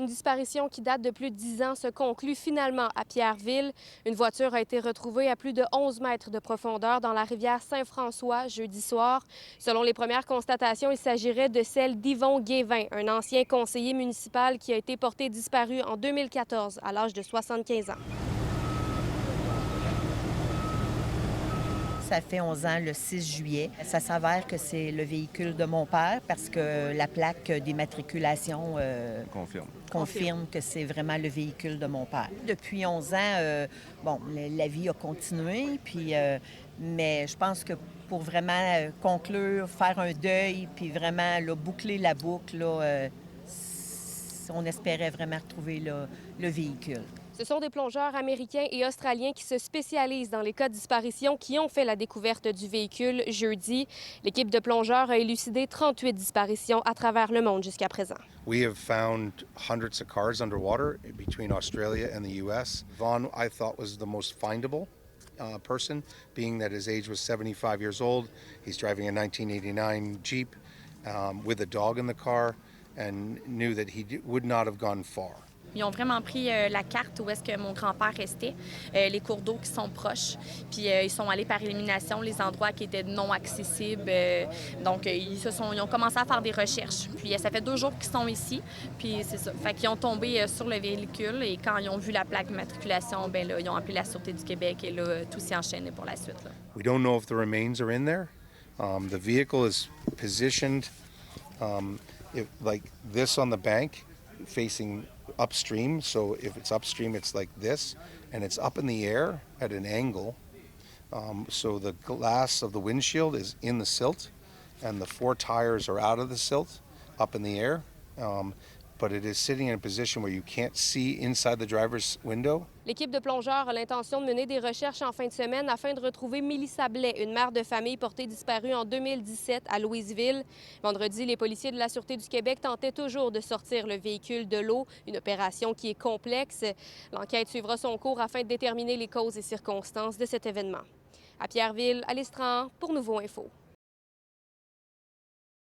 Une disparition qui date de plus de 10 ans se conclut finalement à Pierreville. Une voiture a été retrouvée à plus de 11 mètres de profondeur dans la rivière Saint-François jeudi soir. Selon les premières constatations, il s'agirait de celle d'Yvon Guévin, un ancien conseiller municipal qui a été porté disparu en 2014 à l'âge de 75 ans. Ça fait 11 ans, le 6 juillet. Ça s'avère que c'est le véhicule de mon père parce que la plaque d'immatriculation confirme que c'est vraiment le véhicule de mon père. Depuis 11 ans, la vie a continué, mais je pense que pour vraiment conclure, faire un deuil, puis vraiment là, boucler la boucle, on espérait vraiment retrouver le véhicule. Ce sont des plongeurs américains et australiens qui se spécialisent dans les cas de disparition qui ont fait la découverte du véhicule jeudi. L'équipe de plongeurs a élucidé 38 disparitions à travers le monde jusqu'à présent. We have found hundreds of cars underwater between Australia and the U.S. Vaughn, I thought, was the most findable person, being that his age was 75 years old. He's driving a 1989 Jeep with a dog in the car and knew that he would not have gone far. Ils ont vraiment pris la carte où est-ce que mon grand-père restait, les cours d'eau qui sont proches, puis ils sont allés par élimination les endroits qui étaient non accessibles. Donc, ils ont commencé à faire des recherches. Puis ça fait 2 jours qu'ils sont ici, puis c'est ça. Fait qu'ils ont tombé sur le véhicule et quand ils ont vu la plaque d'immatriculation, ben là, ils ont appelé la Sûreté du Québec et là, tout s'est enchaîné pour la suite. Là. We don't know if the remains are in there. The vehicle is positioned like this on the bank, facing upstream. So if it's upstream, it's like this, and it's up in the air at an angle. So the glass of the windshield is in the silt, and the 4 tires are out of the silt, up in the air. But it is sitting in a position where you can't see inside the driver's window. L'équipe de plongeurs a l'intention de mener des recherches en fin de semaine afin de retrouver Mélissa Blais, une mère de famille portée disparue en 2017 à Louisville. Vendredi, les policiers de la Sûreté du Québec tentaient toujours de sortir le véhicule de l'eau, une opération qui est complexe. L'enquête suivra son cours afin de déterminer les causes et circonstances de cet événement. À Pierreville, Alice Tran pour Nouveau Info.